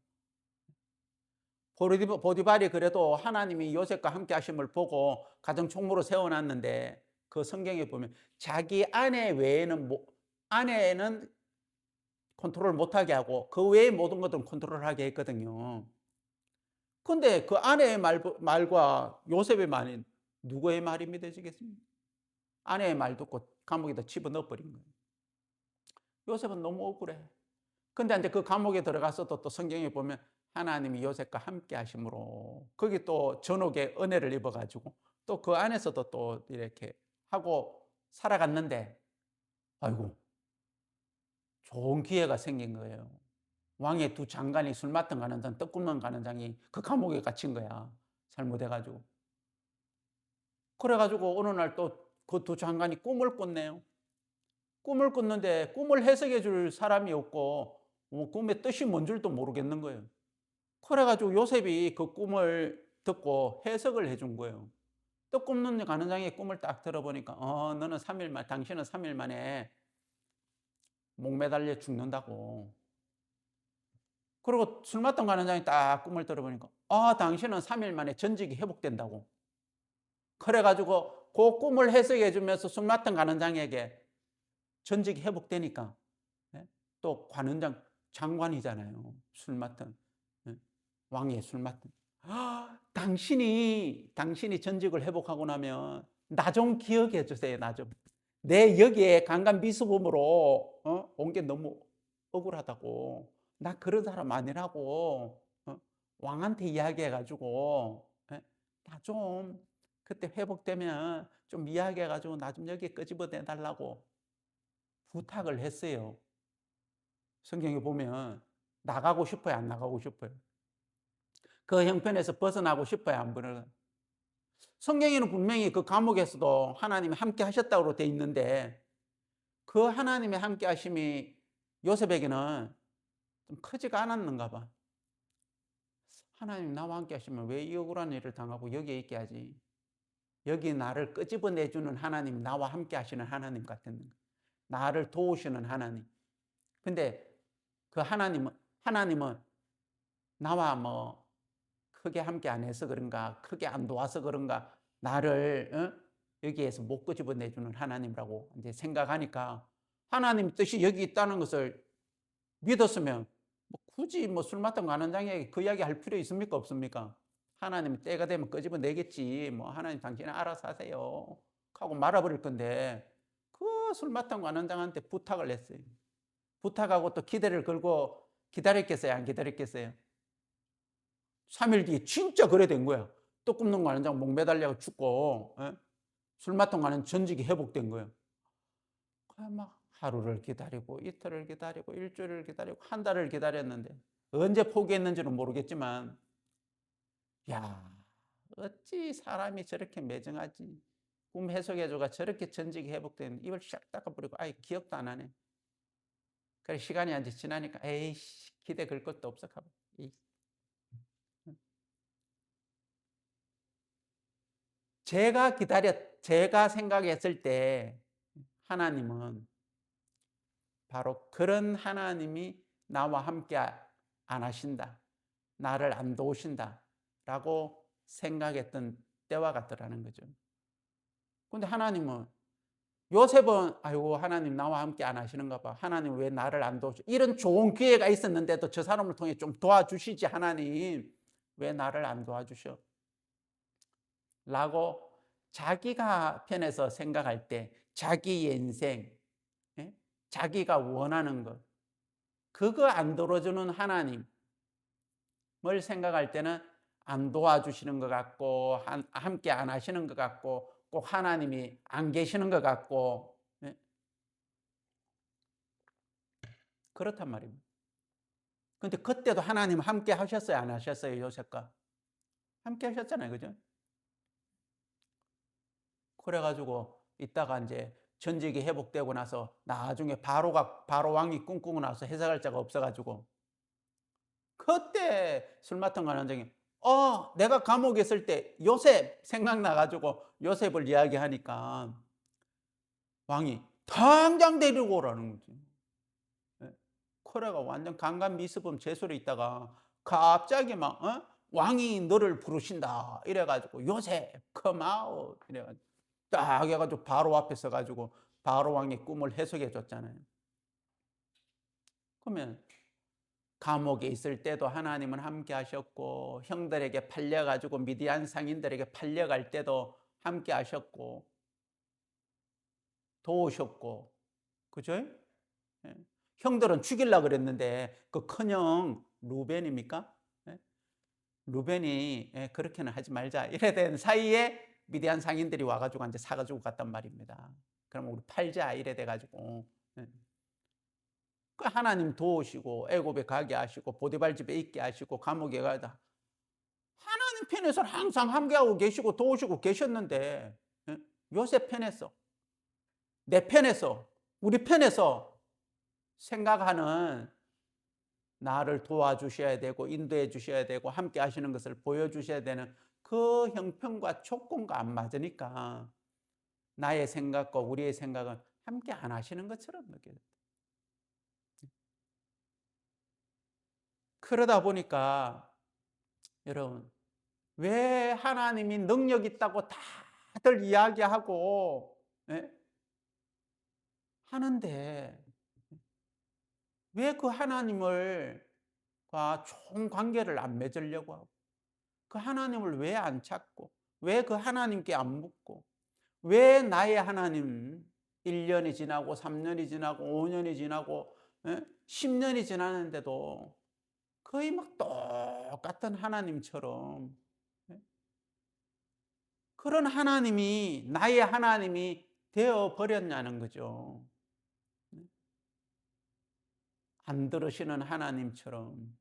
보디발이 그래도 하나님이 요셉과 함께 하심을 보고 가정 총무로 세워놨는데, 그 성경에 보면 자기 아내 외에는 아내는 컨트롤 못하게 하고 그 외의 모든 것들은 컨트롤하게 했거든요. 근데 그 아내의 말과 요셉의 말이 누구의 말이 믿어지겠습니까? 아내의 말 듣고 감옥에다 집어넣어 버린 거예요. 요셉은 너무 억울해. 근데 이제 그 감옥에 들어가서도 또 성경에 보면 하나님이 요셉과 함께 하심으로 거기 또 전옥의 은혜를 입어가지고 또 그 안에서도 또 이렇게 하고 살아갔는데, 아이고, 좋은 기회가 생긴 거예요. 왕의 두 장관이 술 맡은 가는 장, 떡 굽는 가는 장이 그 감옥에 갇힌 거야. 잘못해가지고. 그래가지고 어느 날 또 그 두 장관이 꿈을 꿨네요. 꿈을 꿨는데 꿈을 해석해 줄 사람이 없고 꿈의 뜻이 뭔 줄도 모르겠는 거예요. 그래가지고 요셉이 그 꿈을 듣고 해석을 해준 거예요. 떡 굽는 가는 장의 꿈을 딱 들어보니까 너는 3일 만, 당신은 3일 만에 목 매달려 죽는다고. 그리고 술 맡던 가는 장이 딱 꿈을 들어보니까 당신은 3일 만에 전직이 회복된다고. 그래가지고 그 꿈을 해석해 주면서 술 맡던 가는 장에게 전직이 회복되니까 또 관원장 장관이잖아요. 술 맡은 왕의 술 맡은. 당신이 전직을 회복하고 나면 나 좀 기억해 주세요. 나 좀. 내 여기에 강간미수범으로 온 게 너무 억울하다고. 나 그런 사람 아니라고 왕한테 이야기해 가지고 나 좀 그때 회복되면 좀 이야기해 가지고 나 좀 여기에 끄집어내 달라고 부탁을 했어요. 성경에 보면 나가고 싶어요, 안 나가고 싶어요? 그 형편에서 벗어나고 싶어요, 안 벗어나요? 성경에는 분명히 그 감옥에서도 하나님이 함께 하셨다고 돼 있는데 그 하나님의 함께 하심이 요셉에게는 좀 크지가 않았는가 봐. 하나님 나와 함께 하시면 왜 이 억울한 일을 당하고 여기에 있게 하지? 여기 나를 끄집어내주는 하나님, 나와 함께 하시는 하나님 같았는가? 나를 도우시는 하나님. 근데 그 하나님은 나와 뭐 크게 함께 안 해서 그런가, 크게 안 도와서 그런가, 나를 여기에서 못 끄집어내주는 하나님이라고 이제 생각하니까 하나님 뜻이 여기 있다는 것을 믿었으면 뭐 굳이 뭐 술 마땅 가는 장에 그 이야기 할 필요 있습니까? 없습니까? 하나님 때가 되면 끄집어내겠지. 뭐 하나님 당신은 알아서 하세요. 하고 말아버릴 건데 그 술 마땅 가는 장한테 부탁을 했어요. 부탁하고 또 기대를 걸고 기다렸겠어요? 안 기다렸겠어요? 3일 뒤에 진짜 그래 된 거야. 또 굽는 가는 장 목 매달려 죽고 술 마땅 가는 전직이 회복된 거예요. 막 하루를 기다리고 이틀을 기다리고 일주일을 기다리고 한 달을 기다렸는데 언제 포기했는지는 모르겠지만 야 어찌 사람이 저렇게 매정하지. 꿈 해석해줘가 저렇게 전직이 회복된 입을 샥 닦아버리고 아예 기억도 안 하네. 그래 시간이 이제 지나니까 에이씨 기대 걸 것도 없어 가봐. 제가 생각했을 때 하나님은 바로 그런 하나님이 나와 함께 안 하신다. 나를 안 도우신다. 라고 생각했던 때와 같더라는 거죠. 근데 하나님은 요셉은 아이고 하나님 나와 함께 안 하시는가 봐. 하나님 왜 나를 안 도우시? 이런 좋은 기회가 있었는데도 저 사람을 통해 좀 도와주시지 하나님. 왜 나를 안 도와주셔? 라고 자기가 편해서 생각할 때 자기 인생, 자기가 원하는 것 그거 안 들어주는 하나님을 생각할 때는 안 도와주시는 것 같고 함께 안 하시는 것 같고 꼭 하나님이 안 계시는 것 같고 그렇단 말입니다. 그런데 그때도 하나님 함께 하셨어요? 안 하셨어요? 요셉과 함께 하셨잖아요. 그죠? 그래가지고 이따가 이제 전직이 회복되고 나서 나중에 바로 왕이 꿈꾸고 나서 해석할 자가 없어가지고 그때 술 맡은 관원장이 내가 감옥에 있을 때 요셉 생각나가지고 요셉을 이야기하니까 왕이 당장 데리고 오라는 거지. 코레가 완전 강간미수범 제소로 있다가 갑자기 막 왕이 너를 부르신다 이래가지고 요셉 컴아웃 이래가지고 딱 해가지고 바로 앞에 서가지고 바로 왕의 꿈을 해석해 줬잖아요. 그러면 감옥에 있을 때도 하나님은 함께 하셨고 형들에게 팔려가지고 미디안 상인들에게 팔려갈 때도 함께 하셨고 도우셨고 그죠? 예. 형들은 죽이려고 그랬는데 그 큰형 루벤입니까? 예? 루벤이 그렇게는 하지 말자 이래 된 사이에 미디안 상인들이 와가지고 이제 사가지고 갔단 말입니다. 그럼 우리 팔자 이래 돼가지고 하나님 도우시고 애굽에 가게 하시고 보디발 집에 있게 하시고 감옥에 가다 하나님 편에서는 항상 함께하고 계시고 도우시고 계셨는데 요셉 편에서 내 편에서 우리 편에서 생각하는 나를 도와주셔야 되고 인도해 주셔야 되고 함께 하시는 것을 보여주셔야 되는 그 형편과 조건과 안 맞으니까 나의 생각과 우리의 생각은 함께 안 하시는 것처럼 느껴져요. 그러다 보니까 여러분 왜 하나님이 능력 있다고 다들 이야기하고 하는데 왜 그 하나님과 좋은 관계를 안 맺으려고 하고 그 하나님을 왜 안 찾고 왜 그 하나님께 안 묻고 왜 나의 하나님 1년이 지나고 3년이 지나고 5년이 지나고 10년이 지나는데도 거의 막 똑같은 하나님처럼 그런 하나님이 나의 하나님이 되어 버렸냐는 거죠. 안 들으시는 하나님처럼,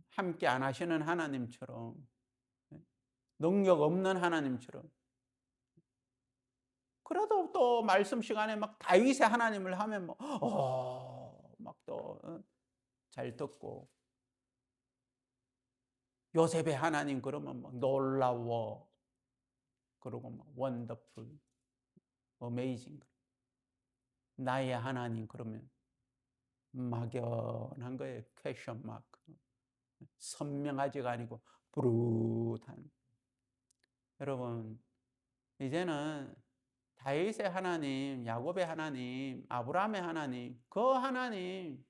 함께 안 하시는 하나님처럼, 능력 없는 하나님처럼. 그래도 또 말씀 시간에 막 다윗의 하나님을 하면 막 또 잘 듣고, 요셉의 하나님 그러면 막 놀라워 그러고 막 원더풀, 어메이징. 나의 하나님 그러면 막연한 거예요. 퀘션 마크. 선명하지가 아니고 부릇한. 여러분, 이제는 다윗의 하나님, 야곱의 하나님, 아브라함의 하나님, 그 하나님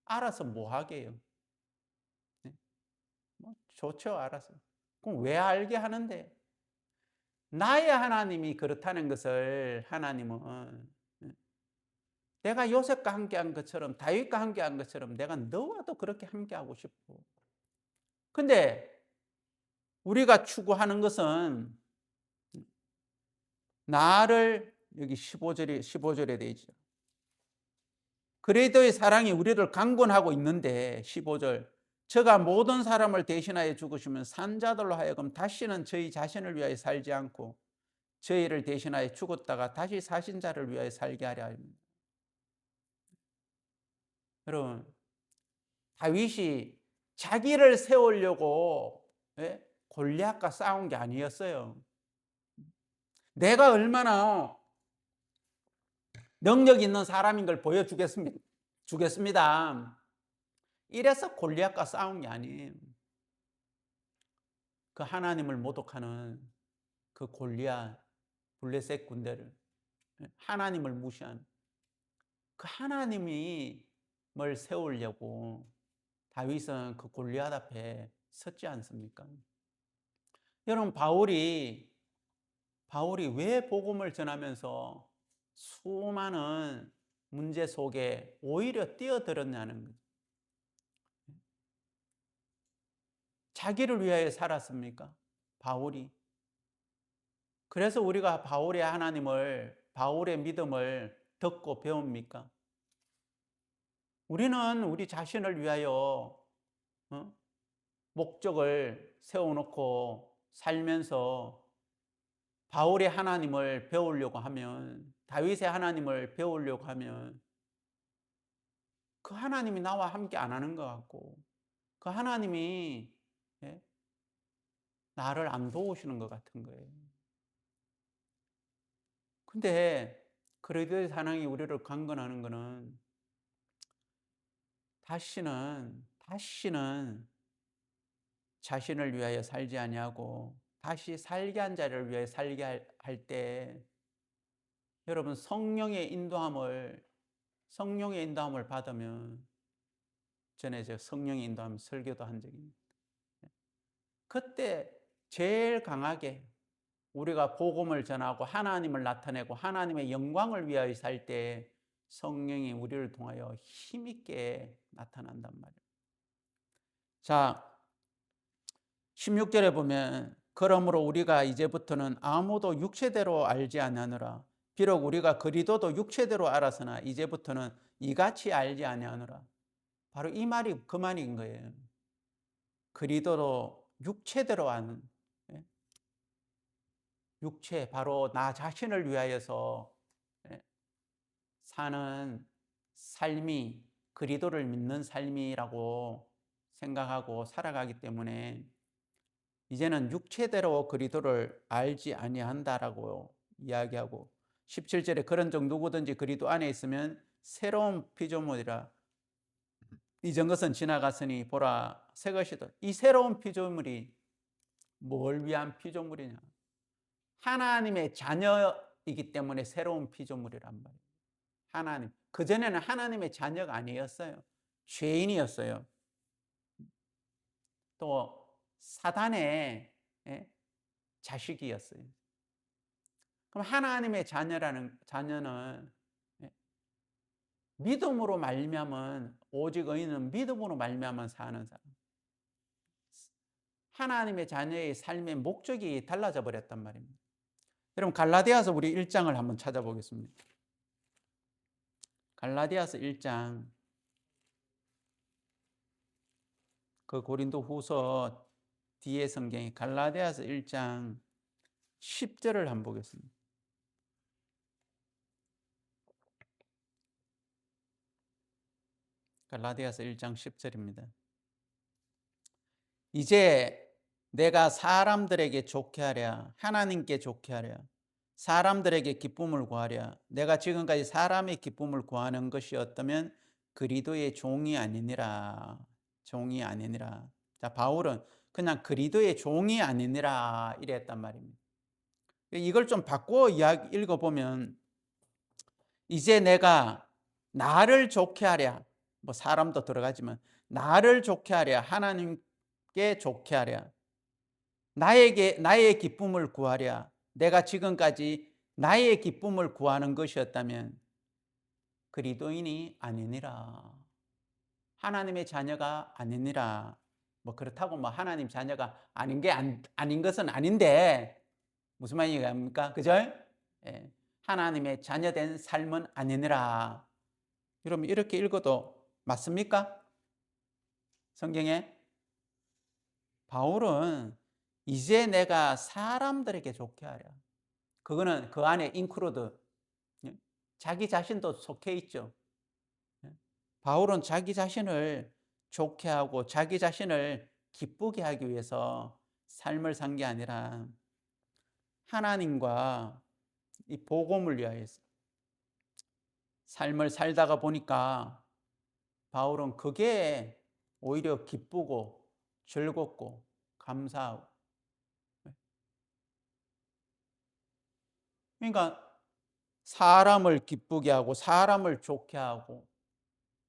알아서 뭐 하게요? 네? 뭐 좋죠, 알아서. 그럼 왜 알게 하는데? 나의 하나님이 그렇다는 것을 하나님은 내가 요셉과 함께한 것처럼, 다윗과 함께한 것처럼 내가 너와도 그렇게 함께하고 싶어. 근데 우리가 추구하는 것은 나를, 여기 15절에 되어 있죠. 그리스도의 사랑이 우리를 강권하고 있는데, 15절, 저가 모든 사람을 대신하여 죽으시면 산자들로 하여금 다시는 저희 자신을 위하여 살지 않고 저희를 대신하여 죽었다가 다시 사신 자를 위하여 살게 하려 합니다. 여러분, 다윗이 자기를 세우려고 골리앗과 싸운 게 아니었어요. 내가 얼마나 능력 있는 사람인 걸 보여주겠습니다. 이래서 골리앗과 싸운 게 아니에요. 그 하나님을 모독하는 그 골리앗, 블레셋 군대를, 하나님을 무시한 그 하나님을 세우려고 다윗은 그 골리앗 앞에 섰지 않습니까? 여러분, 바울이 왜 복음을 전하면서 수많은 문제 속에 오히려 뛰어들었냐는 거죠. 자기를 위하여 살았습니까? 바울이. 그래서 우리가 바울의 믿음을 듣고 배웁니까? 우리는 우리 자신을 위하여 목적을 세워놓고 살면서 바울의 하나님을 배우려고 하면, 다윗의 하나님을 배우려고 하면 그 하나님이 나와 함께 안 하는 것 같고, 그 하나님이 나를 안 도우시는 것 같은 거예요. 근데 그리스도의 사랑이 우리를 강건하는 것은 다시는 자신을 위하여 살지 아니하고 다시 살게 한 자를 위하여 살게 할 때, 여러분, 성령의 인도함을 받으면, 전에 제가 성령의 인도함 설교도 한 적이 있습니다. 그때 제일 강하게 우리가 복음을 전하고 하나님을 나타내고 하나님의 영광을 위하여 살 때 성령이 우리를 통하여 힘있게 나타난단 말이에요. 자, 16절에 보면, 그러므로 우리가 이제부터는 아무도 육체대로 알지 아니하노라. 비록 우리가 그리스도도 육체대로 알았으나 이제부터는 이같이 알지 아니하노라. 바로 이 말이 그 말인 거예요. 그리스도도 육체대로 아는, 육체, 바로 나 자신을 위하여서 사는 삶이 그리스도를 믿는 삶이라고 생각하고 살아가기 때문에 이제는 육체대로 그리스도를 알지 아니한다라고 이야기하고, 17절에 그런즉 누구든지 그리스도 안에 있으면 새로운 피조물이라. 이전 것은 지나갔으니 보라 새 것이다. 이 새로운 피조물이 뭘 위한 피조물이냐? 하나님의 자녀이기 때문에 새로운 피조물이란 말이에요. 하나님. 그전에는 하나님의 자녀가 아니었어요. 죄인이었어요. 또 사단의 자식이었어요. 그럼 하나님의 자녀는 믿음으로 말미암은 오직 의인은 믿음으로 말미암아 사는 사람. 하나님의 자녀의 삶의 목적이 달라져 버렸단 말입니다. 여러분 갈라디아서 우리 1장을 한번 찾아보겠습니다. 갈라디아서 1장 그 고린도후서 뒤에 성경이 갈라디아서 1장 10절을 한번 보겠습니다. 갈라디아서 1장 10절입니다. 이제 내가 사람들에게 좋게 하랴 하나님께 좋게 하랴 사람들에게 기쁨을 구하랴 내가 지금까지 사람의 기쁨을 구하는 것이었다면 그리스도의 종이 아니니라. 종이 아니니라. 자, 바울은 그냥 그리스도의 종이 아니니라 이랬단 말입니다. 이걸 좀 바꿔 읽어보면 이제 내가 나를 좋게 하랴, 뭐 사람도 들어가지만 나를 좋게 하랴 하나님께 좋게 하랴 나의 기쁨을 구하랴 내가 지금까지 나의 기쁨을 구하는 것이었다면 그리스도인이 아니니라. 하나님의 자녀가 아니니라. 뭐 그렇다고 뭐 하나님 자녀가 아닌 게 아닌 것은 아닌데 무슨 말입니까? 그죠? 예. 하나님의 자녀된 삶은 아니니라. 여러분 이렇게 읽어도 맞습니까? 성경에 바울은 이제 내가 사람들에게 좋게 하랴. 그거는 그 안에 인클루드 자기 자신도 속해 있죠. 바울은 자기 자신을 좋게 하고 자기 자신을 기쁘게 하기 위해서 삶을 산 게 아니라 하나님과 이 복음을 위하여서 삶을 살다가 보니까 바울은 그게 오히려 기쁘고 즐겁고 감사하고 그러니까 사람을 기쁘게 하고 사람을 좋게 하고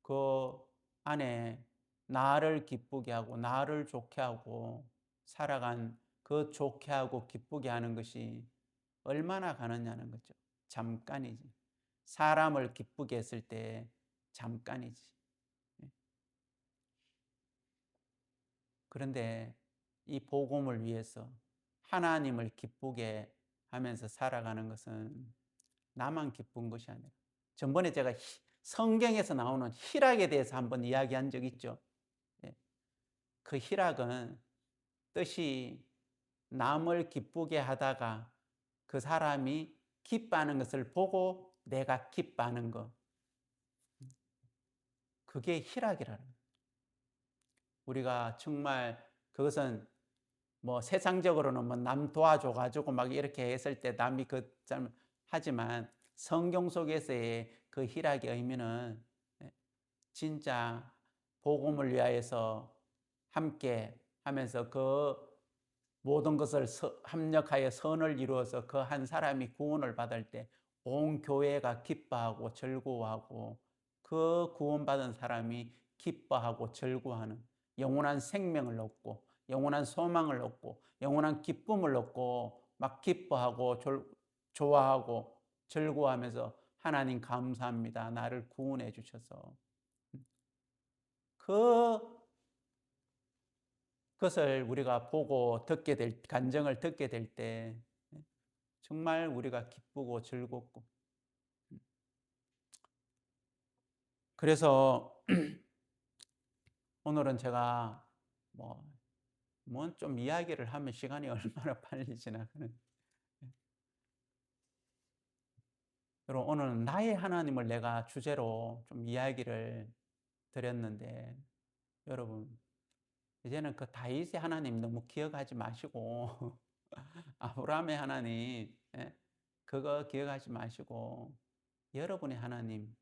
그 안에 나를 기쁘게 하고 나를 좋게 하고 살아간 그 좋게 하고 기쁘게 하는 것이 얼마나 가느냐는 거죠. 잠깐이지. 사람을 기쁘게 했을 때 잠깐이지. 그런데 이 복음을 위해서 하나님을 기쁘게 하면서 살아가는 것은 나만 기쁜 것이 아니라 전번에 제가 성경에서 나오는 희락에 대해서 한번 이야기한 적 있죠. 그 희락은 뜻이 남을 기쁘게 하다가 그 사람이 기뻐하는 것을 보고 내가 기뻐하는 것. 그게 희락이라는 거예요. 우리가 정말 그것은 뭐 세상적으로는 뭐 남 도와줘가지고 막 이렇게 했을 때 남이 그 하지만 성경 속에서의 그 희락의 의미는 진짜 복음을 위하여서 함께 하면서 그 모든 것을 합력하여 선을 이루어서 그 한 사람이 구원을 받을 때 온 교회가 기뻐하고 즐거워하고 그 구원받은 사람이 기뻐하고 즐거워하는 영원한 생명을 얻고 영원한 소망을 얻고 영원한 기쁨을 얻고 막 기뻐하고 좋아하고 즐거워하면서 하나님 감사합니다. 나를 구원해 주셔서 그것을 우리가 보고 듣게 될 간증을 듣게 될 때 정말 우리가 기쁘고 즐겁고 그래서 오늘은 제가 좀 이야기를 하면 시간이 얼마나 빨리 지나가는 여러분 오늘은 나의 하나님을 내가 주제로 좀 이야기를 드렸는데 여러분 이제는 그 다윗의 하나님 너무 기억하지 마시고 아브라함의 하나님 그거 기억하지 마시고 여러분의 하나님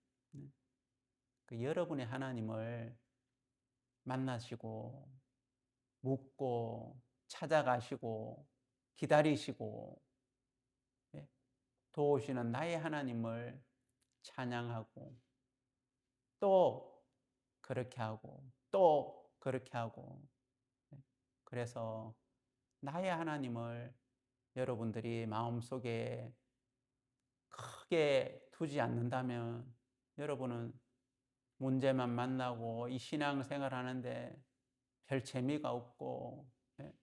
그 여러분의 하나님을 만나시고 묻고 찾아가시고 기다리시고 도우시는 나의 하나님을 찬양하고 또 그렇게 하고 또 그렇게 하고 그래서 나의 하나님을 여러분들이 마음속에 크게 두지 않는다면 여러분은 문제만 만나고 이 신앙생활 하는데 별 재미가 없고, 예,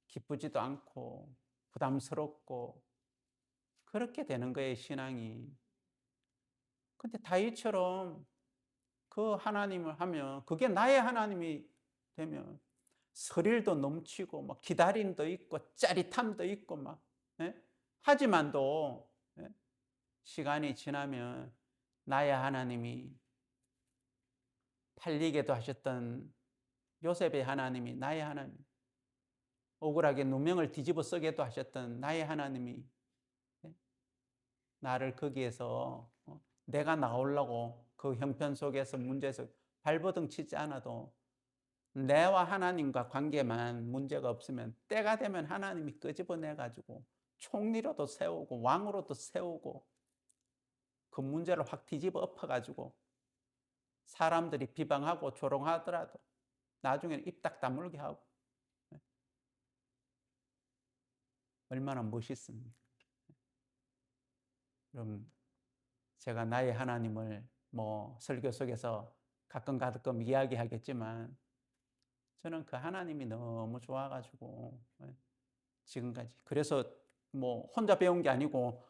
기쁘지도 않고 부담스럽고 그렇게 되는 거예요, 신앙이. 근데 다윗처럼 그 하나님을 하면, 그게 나의 하나님이 되면 스릴도 넘치고 막 기다림도 있고 짜릿함도 있고 막, 예? 하지만도, 예? 시간이 지나면 나의 하나님이, 팔리게도 하셨던 요셉의 하나님이 나의 하나님, 억울하게 누명을 뒤집어 쓰게도 하셨던 나의 하나님이, 예? 나를 거기에서, 내가 나오려고 그 형편 속에서 문제에서 발버둥 치지 않아도 내와 하나님과 관계만 문제가 없으면 때가 되면 하나님이 끄집어내 가지고 총리로도 세우고 왕으로도 세우고 그 문제를 확 뒤집어 엎어 가지고 사람들이 비방하고 조롱하더라도 나중에는 입 딱 다물게 하고, 얼마나 멋있습니까? 그럼 제가 나의 하나님을 뭐 설교 속에서 가끔 이야기하겠지만 저는 그 하나님이 너무 좋아 가지고 지금까지, 그래서 뭐 혼자 배운 게 아니고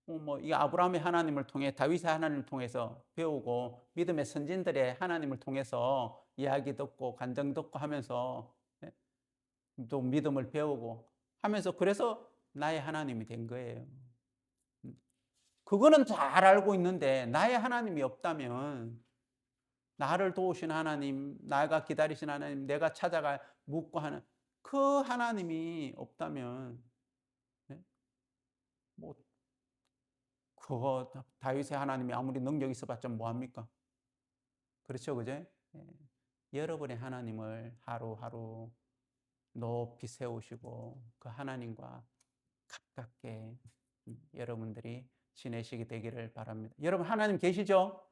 뭐 이 아브라함의 하나님을 통해 다윗의 하나님을 통해서 배우고 믿음의 선진들의 하나님을 통해서 이야기 듣고 간증 듣고 하면서, 또 믿음을 배우고 하면서 그래서 나의 하나님이 된 거예요. 그거는 잘 알고 있는데 나의 하나님이 없다면, 나를 도우신 하나님, 나가 기다리신 하나님, 내가 찾아가 묻고 하는 그 하나님이 없다면, 뭐 그거 다윗의 하나님이 아무리 능력 있어봤자 뭐합니까? 그렇죠, 그죠? 예. 여러분의 하나님을 하루하루 높이 세우시고 그 하나님과 가깝게 여러분들이 지내시게 되기를 바랍니다. 여러분 하나님 계시죠?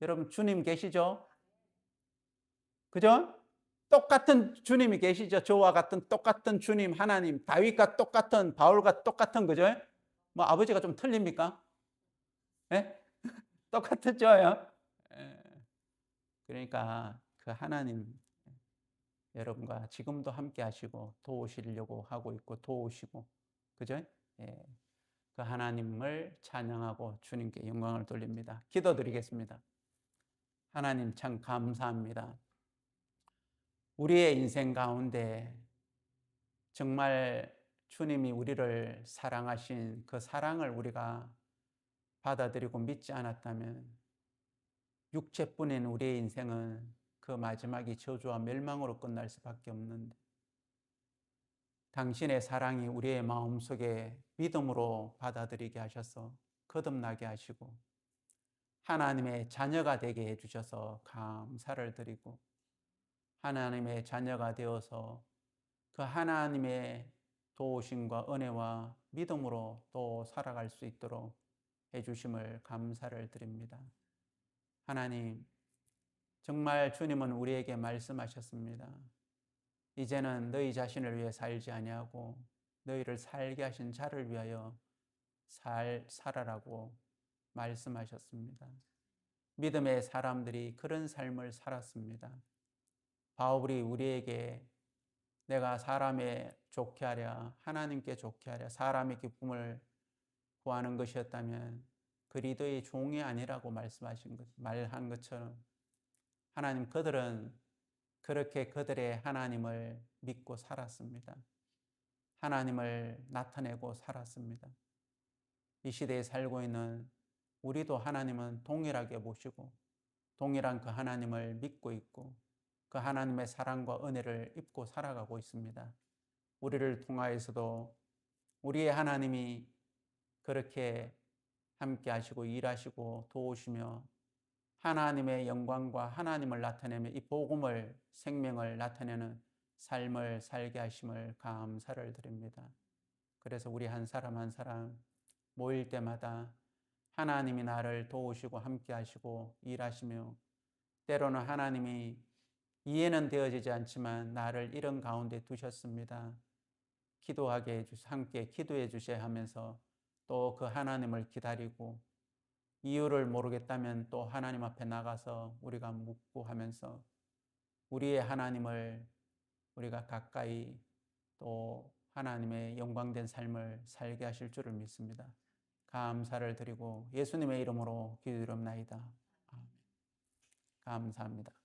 여러분 주님 계시죠? 그죠? 똑같은 주님이 계시죠? 저와 같은 똑같은 주님 하나님, 다윗과 똑같은, 바울과 똑같은, 그죠? 뭐 아버지가 좀 틀립니까? 예? 똑같았죠? 예. 그러니까 그 하나님 여러분과 지금도 함께 하시고 도우시려고 하고 있고 도우시고, 그죠? 예. 그 하나님을 찬양하고 주님께 영광을 돌립니다. 기도드리겠습니다. 하나님 참 감사합니다. 우리의 인생 가운데 정말 주님이 우리를 사랑하신 그 사랑을 우리가 받아들이고 믿지 않았다면 육체뿐인 우리의 인생은 그 마지막이 저주와 멸망으로 끝날 수밖에 없는데, 당신의 사랑이 우리의 마음속에 믿음으로 받아들이게 하셔서 거듭나게 하시고 하나님의 자녀가 되게 해주셔서 감사를 드리고, 하나님의 자녀가 되어서 그 하나님의 도우심과 은혜와 믿음으로 또 살아갈 수 있도록 해주심을 감사를 드립니다. 하나님, 정말 주님은 우리에게 말씀하셨습니다. 이제는 너희 자신을 위해 살지 아니하고 너희를 살게 하신 자를 위하여 살아라고 말씀하셨습니다. 믿음의 사람들이 그런 삶을 살았습니다. 바울이 우리에게 내가 사람에 좋게 하랴 하나님께 좋게 하랴 사람의 기쁨을 구하는 것이었다면 그리스도의 종이 아니라고 말한 것처럼, 하나님 그들은 그렇게 그들의 하나님을 믿고 살았습니다. 하나님을 나타내고 살았습니다. 이 시대에 살고 있는 우리도 하나님은 동일하게 모시고 동일한 그 하나님을 믿고 있고 그 하나님의 사랑과 은혜를 입고 살아가고 있습니다. 우리를 통하여서도 우리의 하나님이 그렇게 함께 하시고 일하시고 도우시며 하나님의 영광과 하나님을 나타내며 이 복음을, 생명을 나타내는 삶을 살게 하심을 감사를 드립니다. 그래서 우리 한 사람 한 사람 모일 때마다 하나님이 나를 도우시고 함께 하시고 일하시며, 때로는 하나님이 이해는 되어지지 않지만 나를 이런 가운데 두셨습니다. 기도하게 해주셔, 함께 기도해 주셔야 하면서 또 그 하나님을 기다리고 이유를 모르겠다면 또 하나님 앞에 나가서 우리가 묻고 하면서 우리의 하나님을 우리가 가까이 또 하나님의 영광된 삶을 살게 하실 줄을 믿습니다. 감사를 드리고 예수님의 이름으로 기도드립나이다. 아멘. 감사합니다.